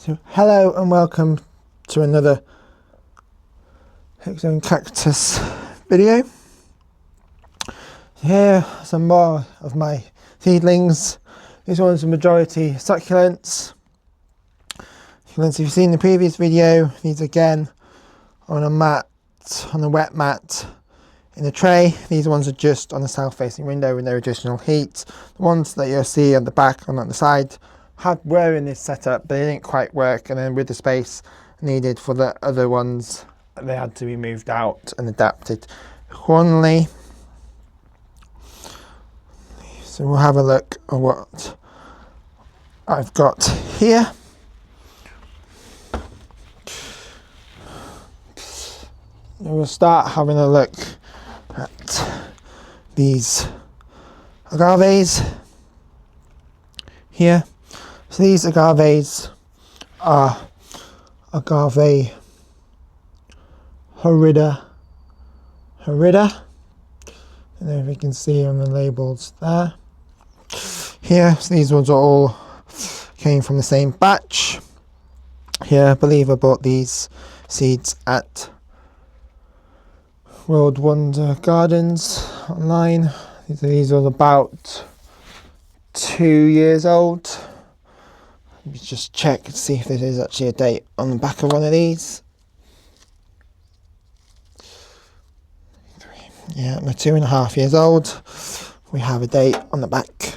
So hello and welcome to another Hexagon cactus video. Here are some more of my seedlings. This one's a majority succulents. If you've seen the previous video, these again on a mat, on a wet mat in a tray. These ones are just on the south facing window with no additional heat. The ones that you'll see on the back and on the side were in this setup, but they didn't quite work, and then with the space needed for the other ones, they had to be moved out and adapted accordingly. So we'll have a look at what I've got here. We'll start having a look at these agaves here. So these agaves are agave horrida. I don't know if you can see on the labels there. Here, so these ones are all came from the same batch. Here, I believe I bought these seeds at World Wonder Gardens online. These are about 2 years old. Let me just check and see if there is actually a date on the back of one of these. Yeah, they're 2.5 years old. We have a date on the back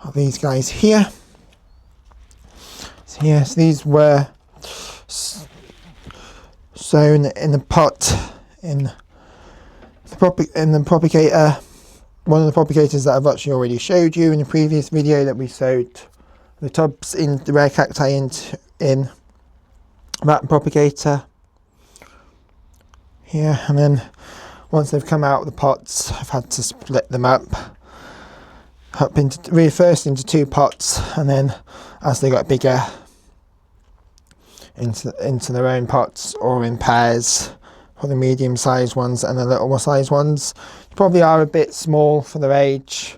of these guys here. So yes, these were sown in a pot in the propagator. One of the propagators that I've actually already showed you in the previous video, that we sowed the tubs in the rare cacti in that propagator here, and then once they've come out of the pots, I've had to split them up into first into 2 pots, and then as they got bigger into their own pots, or in pairs for the medium-sized ones and the little sized ones. Probably are a bit small for their age.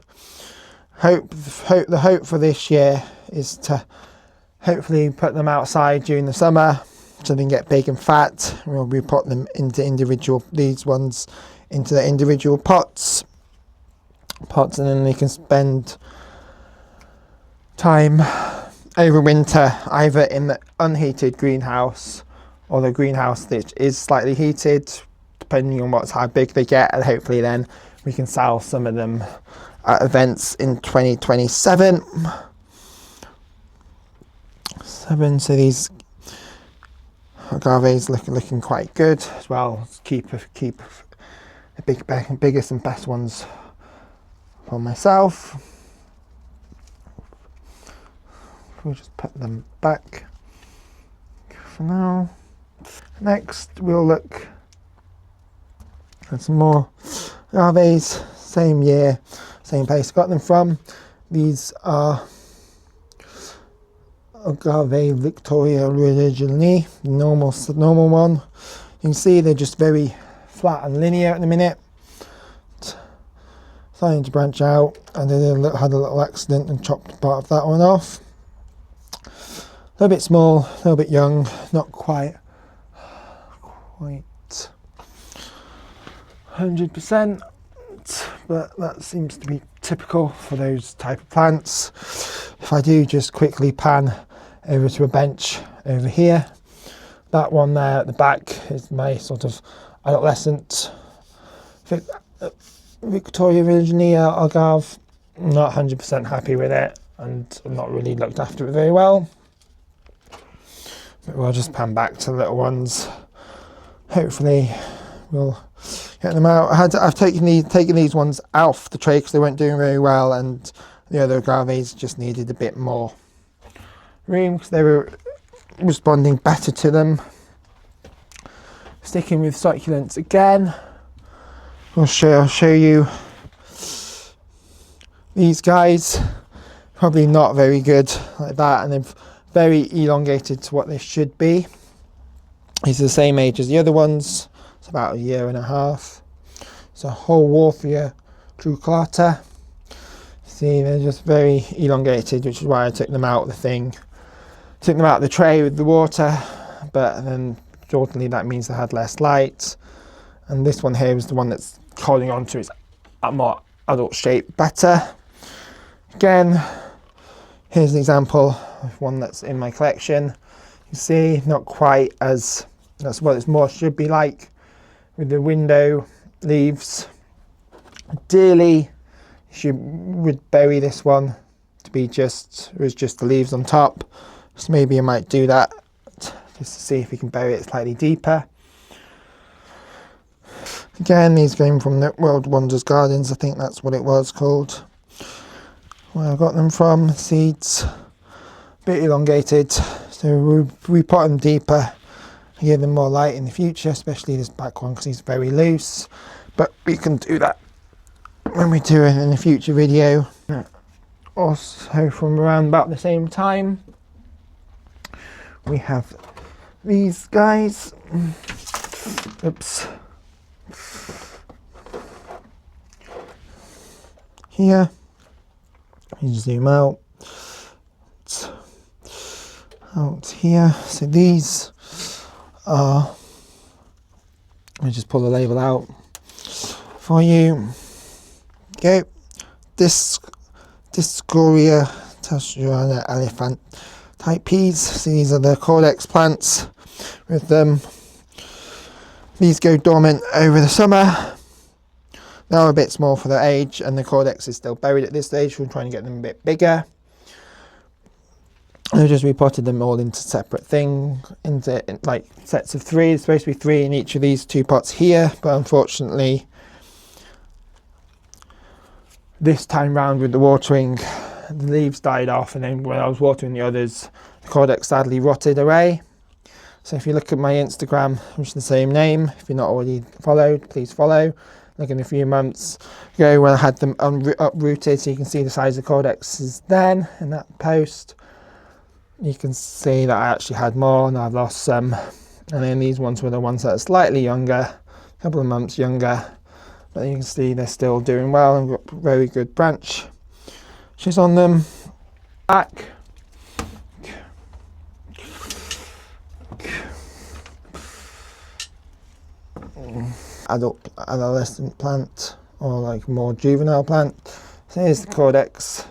The hope for this year is to hopefully put them outside during the summer so they can get big and fat. We'll be putting them into these ones into the individual pots, and then they can spend time over winter either in the unheated greenhouse or the greenhouse that is slightly heated, depending on how big they get, and hopefully then we can sell some of them at events in 2027. So these agaves looking quite good as well. Keep the biggest and best ones for myself. We'll just put them back for now. Next we'll look at some more agaves, same year, same place I got them from. These are agave Victoria originally, the normal one. You can see they're just very flat and linear at the minute. Starting to branch out, and they had a little accident and chopped part of that one off. A little bit small, a little bit young, not quite 100%, but that seems to be typical for those type of plants. If I do just quickly pan over to a bench over here, that one there at the back is my sort of adolescent Victoria Virginia agave. I'm not 100% happy with it, and I've not really looked after it very well. But we'll just pan back to the little ones. Hopefully we'll get them out. I've taken these ones off the tray because they weren't doing very well, and the other agaves just needed a bit more room because they were responding better to them. Sticking with succulents again, I'll show you these guys. Probably not very good like that, and they're very elongated to what they should be. These are the same age as the other ones. It's about 1.5 years. It's a whole Warfia truculata. See, they're just very elongated, which is why I took them out of the thing. took them out of the tray with the water, but then unfortunately that means they had less light. And this one here is the one that's holding on to its more adult shape better. Again, here's an example of one that's in my collection. You see, not quite as, that's what it's more should be like with the window leaves. Ideally, you would bury this one to be just the leaves on top. So maybe I might do that just to see if we can bury it slightly deeper. Again, these came from the World Wonders Gardens, I think that's what it was called. Where I got them from, seeds, a bit elongated, so we put them deeper, give them more light in the future, especially this back one because he's very loose, but we can do that when we do it in a future video. Also from around about the same time, we have these guys. Oops. Here, you zoom out here. So these are, I just pull the label out for you. Go. Discoria Tassurana elephant type peas. So these are the Cordex plants with them. These go dormant over the summer. They're a bit small for their age, and the Cordex is still buried at this stage. We're trying to get them a bit bigger. I just repotted them all into separate things, into like sets of 3. There's supposed to be 3 in each of these 2 pots here, but unfortunately, this time round with the watering, the leaves died off, and then when I was watering the others, the Cordex sadly rotted away. So if you look at my Instagram, which is the same name, if you're not already followed, please follow. Like in a few months ago when I had them uprooted, so you can see the size of the Cordexes then in that post. You can see that I actually had more and I've lost some. And then these ones were the ones that are slightly younger, a couple of months younger. But you can see they're still doing well and got very good branches on them. Back. Adolescent plant, or like more juvenile plant. So here's the Cordex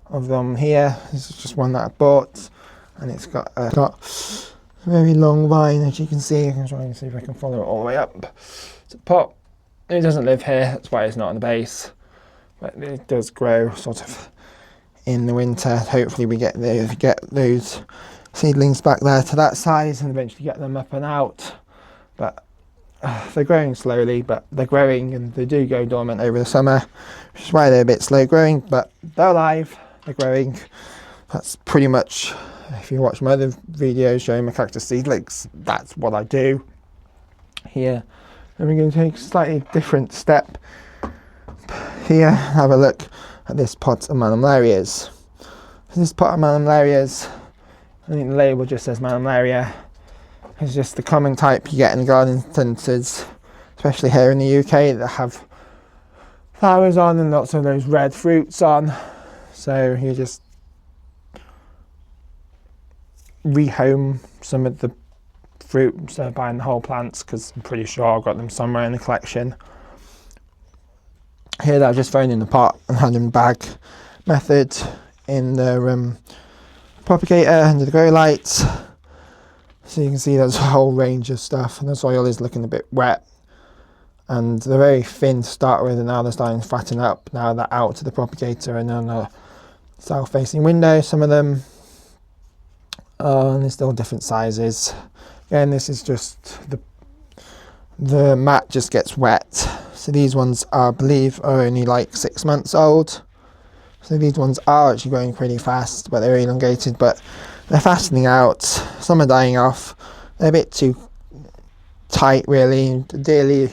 of them here. This is just one that I bought, and it's got a very long vine, as you can see. I'm trying to see if I can follow it all the way up to the pot. It doesn't live here, that's why it's not on the base, but it does grow sort of in the winter. Hopefully we get those seedlings back there to that size and eventually get them up and out. But they're growing slowly, but they're growing, and they do go dormant over the summer, which is why they're a bit slow growing, but they're alive, they're growing. That's pretty much, if you watch my other videos showing my cactus seedlings, that's what I do here. And we're going to take a slightly different step here. Have a look at this pot of Malumlarias. This pot of Malumlarias, I think the label just says Malumlaria. It's just the common type you get in garden centres, especially here in the UK, that have flowers on and lots of those red fruits on. So you just rehome some of the fruit instead of buying the whole plants, because I'm pretty sure I've got them somewhere in the collection. Here that I've just thrown in the pot and had in bag method in the propagator under the grow lights. So you can see there's a whole range of stuff, and the soil is looking a bit wet, and they're very thin to start with, and now they're starting to fatten up. Now they're out to the propagator and on a south facing window, some of them, and they're still different sizes. Again, this is just the mat just gets wet. So these ones I believe are only like 6 months old. So these ones are actually growing pretty fast, but they're elongated, but they're fattening out. Some are dying off. They're a bit too tight really. Ideally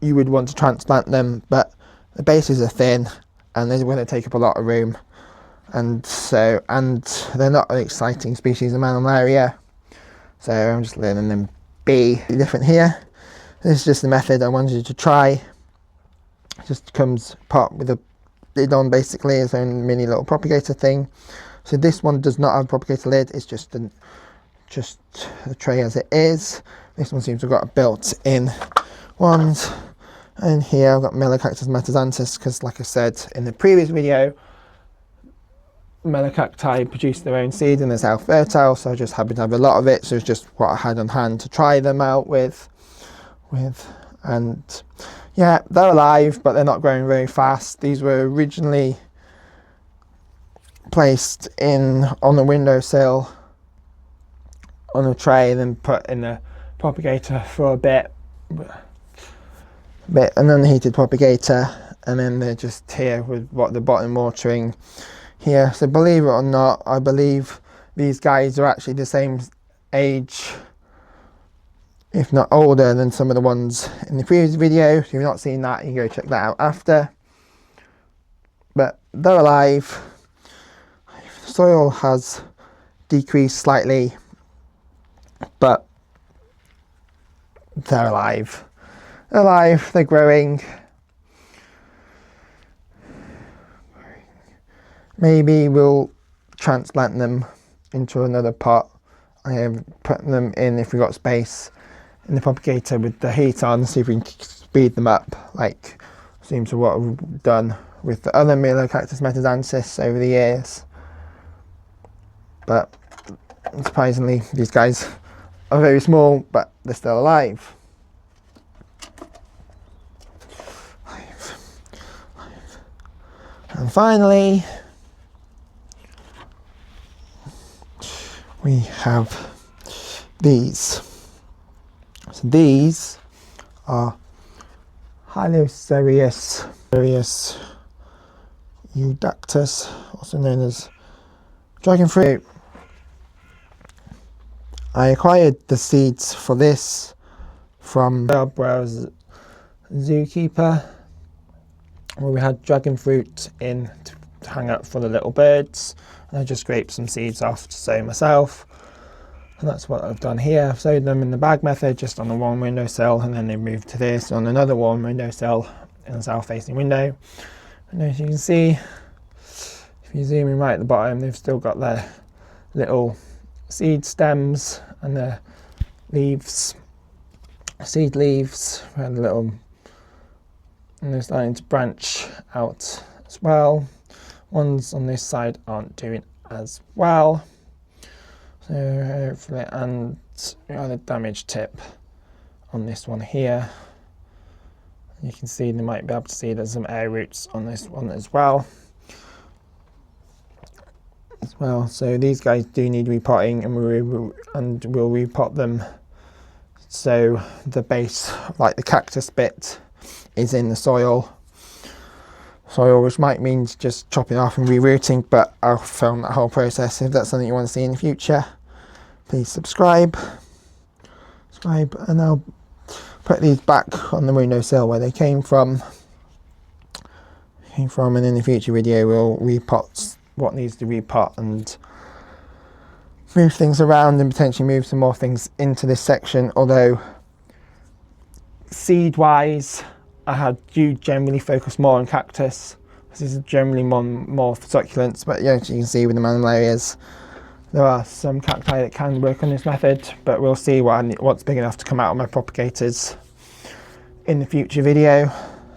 you would want to transplant them, but the bases are thin and they're going to take up a lot of room. And they're not an exciting species of Malumlaria. So I'm just letting them be different here. This is just the method I wanted you to try. It just comes pot with a lid on basically, its own mini little propagator thing. So this one does not have a propagator lid, it's just the tray as it is. This one seems to have got a built-in ones. And here I've got Melocactus metaxanthus, because like I said in the previous video, Melocacti produce their own seed and they're self-fertile, so I just happened to have a lot of it, so it's just what I had on hand to try them out with. And yeah, they're alive, but they're not growing very fast. These were originally placed on the windowsill on a tray, then put in the propagator for a bit, an unheated propagator, and then they're just here with the bottom watering here. So believe it or not, I believe these guys are actually the same age, if not older, than some of the ones in the previous video. If you've not seen that, you can go check that out after. But they're alive. The soil has decreased slightly, but they're alive. They're alive, they're growing. Maybe we'll transplant them into another pot. I have put them in, if we've got space, in the propagator with the heat on, see if we can speed them up, like seems to what we've done with the other Melocactus metaxanthus over the years. But surprisingly, these guys are very small, but they're still alive. And finally, we have these. So these are Hylocereus euductus, also known as dragon fruit. I acquired the seeds for this from where I was a zookeeper, where we had dragon fruit in to hang up for the little birds. And I just scraped some seeds off to sow myself. And that's what I've done here. I've sowed them in the bag method, just on the one windowsill, and then they moved to this on another one windowsill in a south-facing window. And as you can see, if you zoom in right at the bottom, they've still got their little seed stems and their leaves, seed leaves, and they're starting to branch out as well. Ones on this side aren't doing as well. So hopefully, and we have a damaged tip on this one here. You can see, they might be able to see there's some air roots on this one as well. So these guys do need repotting, and we'll repot them so the base, like the cactus bit, is in the soil, which might mean just chopping off and rerouting, but I'll film that whole process. If that's something you want to see in the future, please subscribe, and I'll put these back on the windowsill where they came from, and in the future video we'll repot what needs to repot and move things around and potentially move some more things into this section. Although seed wise, I do generally focus more on cactus. This is generally more for succulents, but yeah, as you can see with the Mammalarias, there are some cacti that can work on this method, but we'll see what's big enough to come out of my propagators in the future video.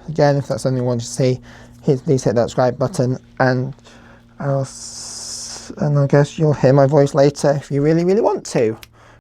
Again, if that's something you want to see, please hit that subscribe button, and I guess you'll hear my voice later if you really want to.